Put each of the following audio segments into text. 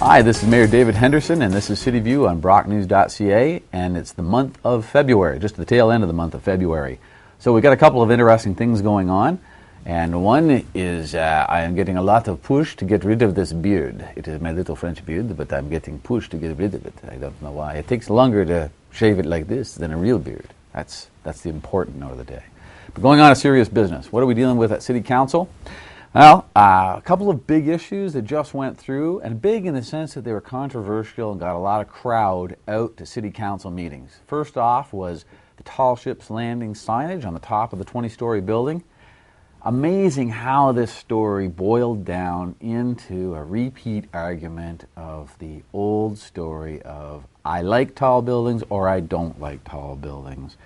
Hi, this is Mayor David Henderson, and this is City View on brocknews.ca, and it's the month of February, just the tail end of the month of February. So we've got a couple of interesting things going on, and one is I am getting a lot of push to get rid of this beard. It is my little French beard, but I'm getting pushed to get rid of it. I don't know why. It takes longer to shave it like this than a real beard. That's the important note of the day. But going on to serious business, what are we dealing with at City Council? Well, a couple of big issues that just went through, and big in the sense that they were controversial and got a lot of crowd out to City Council meetings. First off was the Tall Ships Landing signage on the top of the 20-story building. Amazing how this story boiled down into a repeat argument of the old story of I like tall buildings or I don't like tall buildings.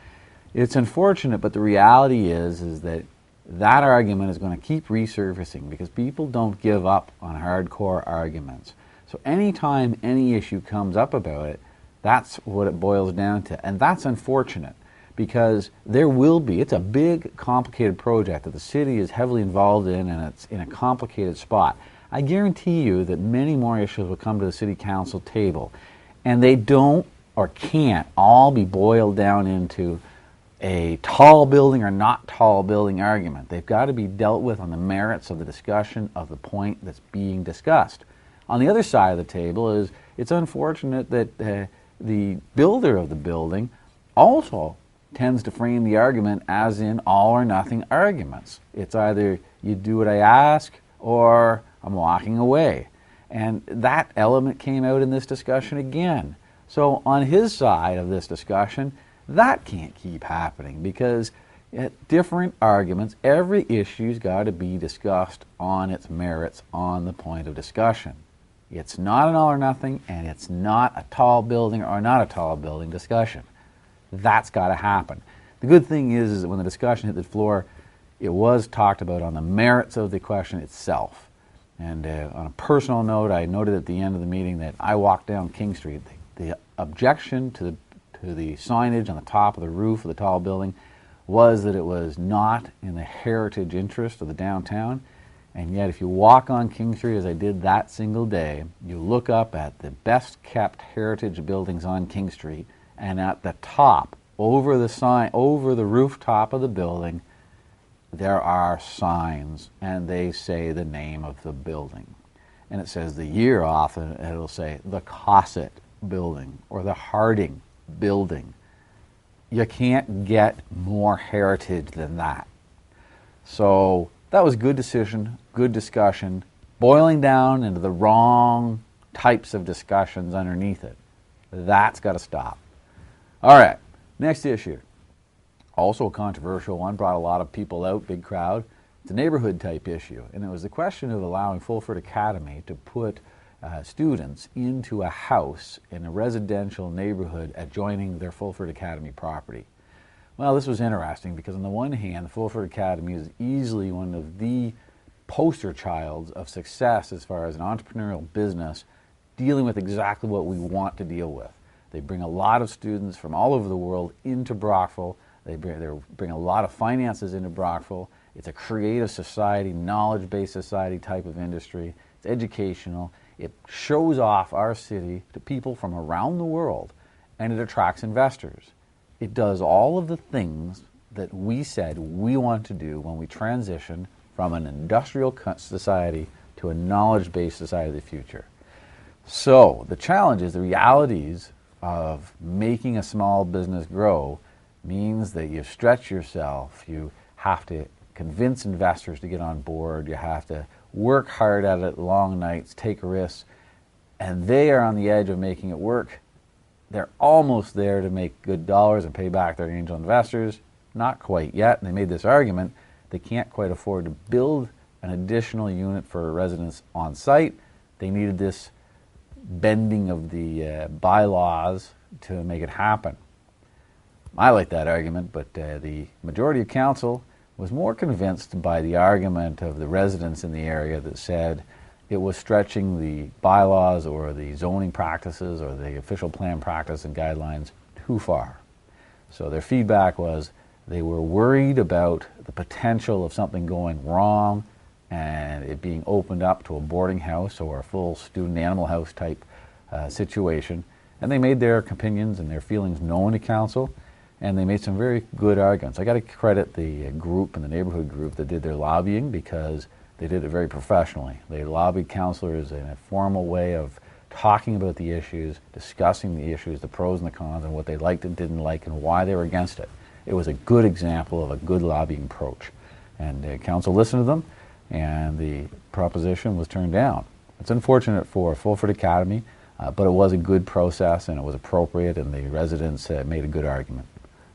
It's unfortunate, but the reality is that that argument is going to keep resurfacing because people don't give up on hardcore arguments. So anytime any issue comes up about it, that's what it boils down to. And that's unfortunate because there will be, it's a big, complicated project that the city is heavily involved in, and it's in a complicated spot. I guarantee you that many more issues will come to the City Council table, and they don't or can't all be boiled down into a tall building or not tall building argument. They've got to be dealt with on the merits of the discussion of the point that's being discussed. On the other side of the table is it's unfortunate that the builder of the building also tends to frame the argument as in all or nothing arguments. It's either you do what I ask or I'm walking away. And that element came out in this discussion again. So on his side of this discussion, that can't keep happening because at different arguments, every issue's got to be discussed on its merits on the point of discussion. It's not an all or nothing, and it's not a tall building or not a tall building discussion. That's got to happen. The good thing is that when the discussion hit the floor, it was talked about on the merits of the question itself. And on a personal note, I noted at the end of the meeting that I walked down King Street. The objection to the signage on the top of the roof of the tall building was that it was not in the heritage interest of the downtown. And yet if you walk on King Street, as I did that single day, you look up at the best kept heritage buildings on King Street, and at the top, over the rooftop of the building, there are signs, and they say the name of the building. And it says the year off, and it'll say the Cosset building or the Harding building. You can't get more heritage than that. So that was a good decision, good discussion, boiling down into the wrong types of discussions underneath it. That's got to stop. All right, next issue. Also a controversial one, brought a lot of people out, big crowd. It's a neighborhood type issue, and it was the question of allowing Fulford Academy to put students into a house in a residential neighborhood adjoining their Fulford Academy property. Well, this was interesting because on the one hand, the Fulford Academy is easily one of the poster childs of success as far as an entrepreneurial business dealing with exactly what we want to deal with. They bring a lot of students from all over the world into Brockville. They bring a lot of finances into Brockville. It's a creative society, knowledge-based society type of industry. It's educational. It shows off our city to people from around the world, and it attracts investors. It does all of the things that we said we want to do when we transition from an industrial society to a knowledge-based society of the future. So the challenge is the realities of making a small business grow means that you stretch yourself. You have to convince investors to get on board. You have to work hard at it, long nights, take risks, and they are on the edge of making it work. They're almost there to make good dollars and pay back their angel investors. Not quite yet. They made this argument. They can't quite afford to build an additional unit for residents on site. They needed this bending of the bylaws to make it happen. I like that argument, but the majority of council was more convinced by the argument of the residents in the area that said it was stretching the bylaws or the zoning practices or the official plan practice and guidelines too far. So their feedback was they were worried about the potential of something going wrong and it being opened up to a boarding house or a full student animal house type situation. And they made their opinions and their feelings known to council, and they made some very good arguments. I got to credit the group and the neighborhood group that did their lobbying, because they did it very professionally. They lobbied councilors in a formal way of talking about the issues, discussing the issues, the pros and the cons, and what they liked and didn't like and why they were against it. It was a good example of a good lobbying approach. And the council listened to them, and the proposition was turned down. It's unfortunate for Fulford Academy, but it was a good process and it was appropriate, and the residents made a good argument.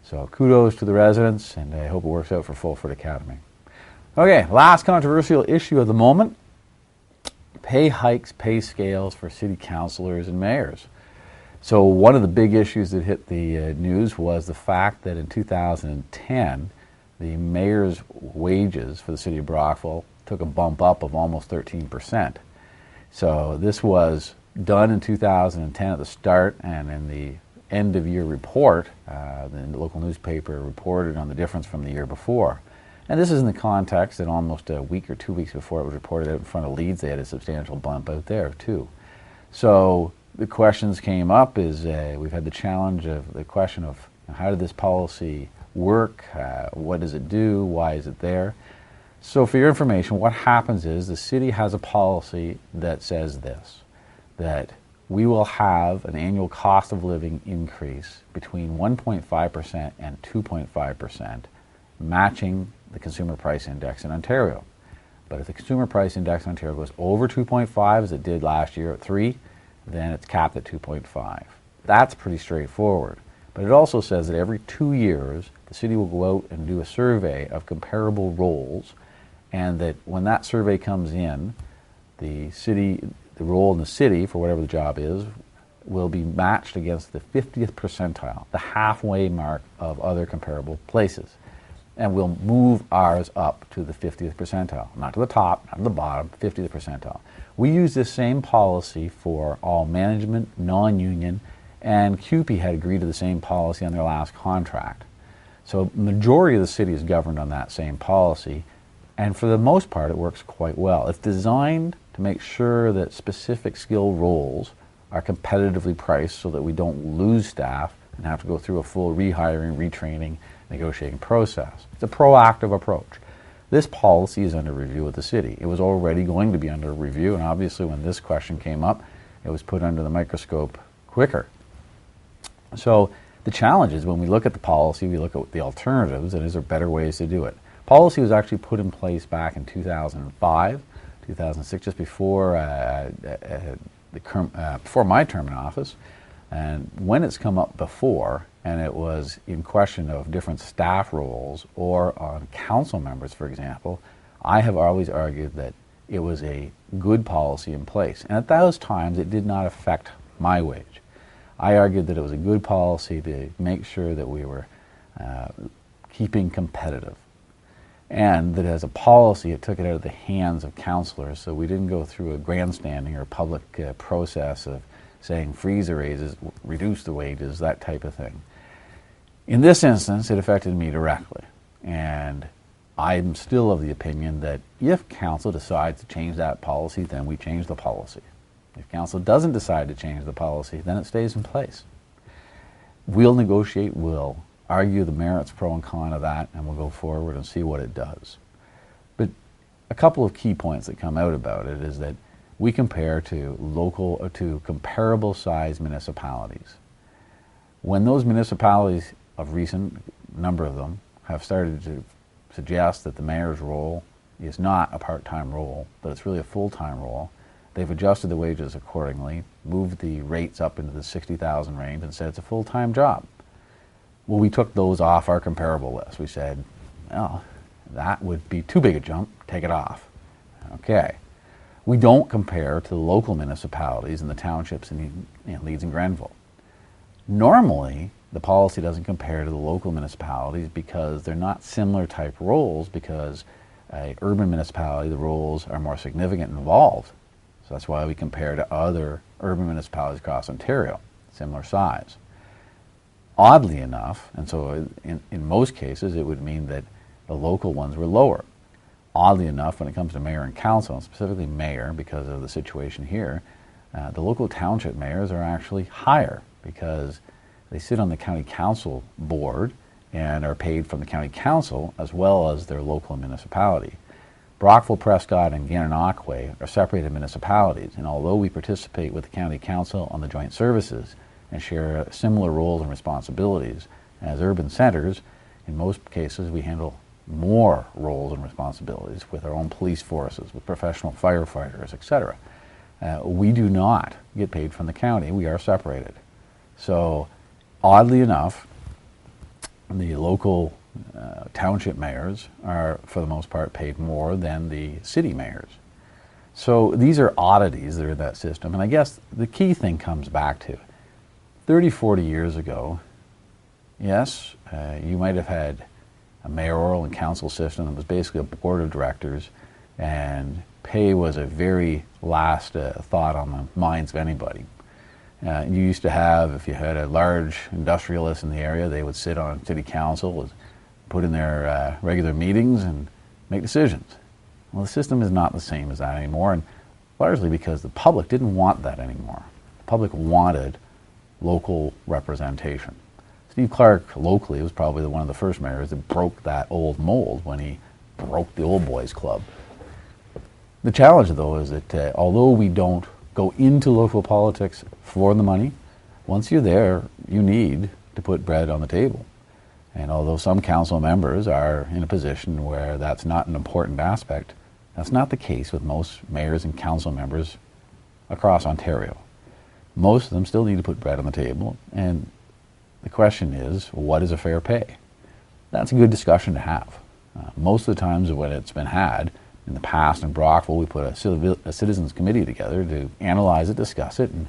So kudos to the residents, and I hope it works out for Fulford Academy. Okay, last controversial issue of the moment: pay hikes, pay scales for city councilors and mayors. So one of the big issues that hit the news was the fact that in 2010, the mayor's wages for the city of Brockville took a bump up of almost 13%. So this was done in 2010 at the start, and in the end of year report, the local newspaper reported on the difference from the year before. And this is in the context that almost a week or 2 weeks before it was reported out in front of Leeds, they had a substantial bump out there too. So the questions came up is, we've had the challenge of the question of how did this policy work, what does it do, why is it there? So for your information, what happens is the city has a policy that says this, that we will have an annual cost of living increase between 1.5% and 2.5%, matching the Consumer Price Index in Ontario. But if the Consumer Price Index in Ontario goes over 2.5, as it did last year at 3, then it's capped at 2.5. That's pretty straightforward. But it also says that every 2 years, the city will go out and do a survey of comparable roles, and that when that survey comes in, the role in the city, for whatever the job is, will be matched against the 50th percentile, the halfway mark of other comparable places. And we'll move ours up to the 50th percentile. Not to the top, not to the bottom, 50th percentile. We use this same policy for all management, non-union, and CUPE had agreed to the same policy on their last contract. So the majority of the city is governed on that same policy, and for the most part it works quite well. It's designed to make sure that specific skill roles are competitively priced so that we don't lose staff and have to go through a full rehiring, retraining, negotiating process. It's a proactive approach. This policy is under review at the city. It was already going to be under review, and obviously when this question came up, it was put under the microscope quicker. So the challenge is when we look at the policy, we look at the alternatives, and is there better ways to do it? Policy was actually put in place back in 2005, 2006, just before before my term in office. And when it's come up before, and it was in question of different staff roles or on council members, for example, I have always argued that it was a good policy in place. And at those times, it did not affect my wage. I argued that it was a good policy to make sure that we were keeping competitive. And that as a policy, it took it out of the hands of councillors, so we didn't go through a grandstanding or public process of saying freeze the raises, reduce the wages, that type of thing. In this instance, it affected me directly. And I'm still of the opinion that if council decides to change that policy, then we change the policy. If council doesn't decide to change the policy, then it stays in place. We'll negotiate, we'll argue the merits, pro and con of that, and we'll go forward and see what it does. But a couple of key points that come out about it is that we compare to comparable sized municipalities. When those municipalities of recent, number of them, have started to suggest that the mayor's role is not a part-time role, but it's really a full-time role, they've adjusted the wages accordingly, moved the rates up into the 60,000 range, and said it's a full-time job. Well, we took those off our comparable list. We said, well, that would be too big a jump, take it off. Okay. We don't compare to the local municipalities and the townships in Leeds and Grenville. Normally, the policy doesn't compare to the local municipalities because they're not similar type roles, because urban municipality, the roles are more significant and involved. So that's why we compare to other urban municipalities across Ontario, similar size. Oddly enough, and so in most cases it would mean that the local ones were lower. Oddly enough, when it comes to mayor and council, and specifically mayor because of the situation here, the local township mayors are actually higher because they sit on the county council board and are paid from the county council as well as their local municipality. Brockville, Prescott, and Gananoque are separated municipalities, and although we participate with the county council on the joint services and share similar roles and responsibilities as urban centers, in most cases we handle more roles and responsibilities with our own police forces, with professional firefighters, etc. We do not get paid from the county. We are separated. So, oddly enough, the local township mayors are, for the most part, paid more than the city mayors. So these are oddities that are in that system. And I guess the key thing comes back to 30, 40 years ago, yes, you might have had a mayoral and council system that was basically a board of directors, and pay was a very last thought on the minds of anybody. You used to have, if you had a large industrialist in the area, they would sit on city council, put in their regular meetings and make decisions. Well, the system is not the same as that anymore, and largely because the public didn't want that anymore. The public wanted local representation. Steve Clark locally was probably one of the first mayors that broke that old mold when he broke the old boys club. The challenge, though, is that although we don't go into local politics for the money, once you're there, you need to put bread on the table. And although some council members are in a position where that's not an important aspect, that's not the case with most mayors and council members across Ontario. Most of them still need to put bread on the table, and the question is, what is a fair pay? That's a good discussion to have. Most of the times when it's been had, in the past in Brockville, we put a citizens committee together to analyze it, discuss it, and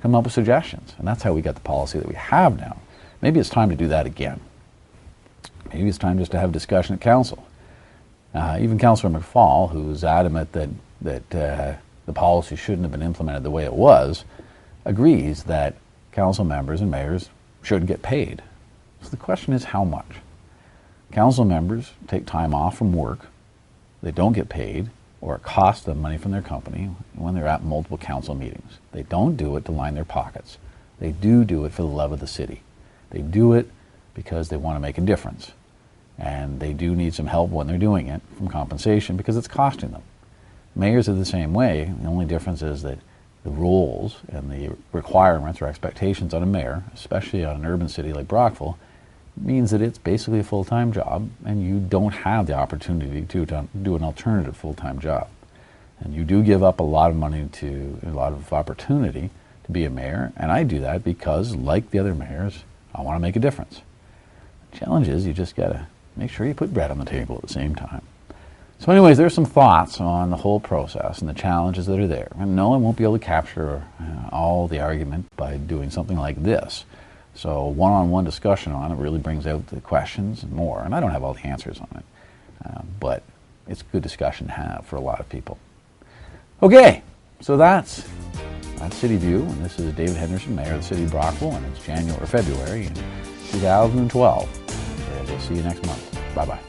come up with suggestions. And that's how we got the policy that we have now. Maybe it's time to do that again. Maybe it's time just to have a discussion at council. Even Councillor McFall, who's adamant that the policy shouldn't have been implemented the way it was, agrees that council members and mayors should get paid. So the question is, how much? Council members take time off from work, they don't get paid, or it costs them money from their company when they're at multiple council meetings. They don't do it to line their pockets. They do it for the love of the city. They do it because they want to make a difference. And they do need some help when they're doing it from compensation because it's costing them. Mayors are the same way. The only difference is that the rules and the requirements or expectations on a mayor, especially on an urban city like Brockville, means that it's basically a full-time job and you don't have the opportunity to do an alternative full-time job. And you do give up a lot of money to a lot of opportunity to be a mayor, and I do that because, like the other mayors, I want to make a difference. The challenge is you just got to make sure you put bread on the table at the same time. So anyways, there's some thoughts on the whole process and the challenges that are there. And no, I won't be able to capture all the argument by doing something like this. So one-on-one discussion on it really brings out the questions and more. And I don't have all the answers on it. But it's a good discussion to have for a lot of people. Okay, so that's City View. And this is David Henderson, Mayor of the City of Brockville. And it's February in 2012. And we'll see you next month. Bye-bye.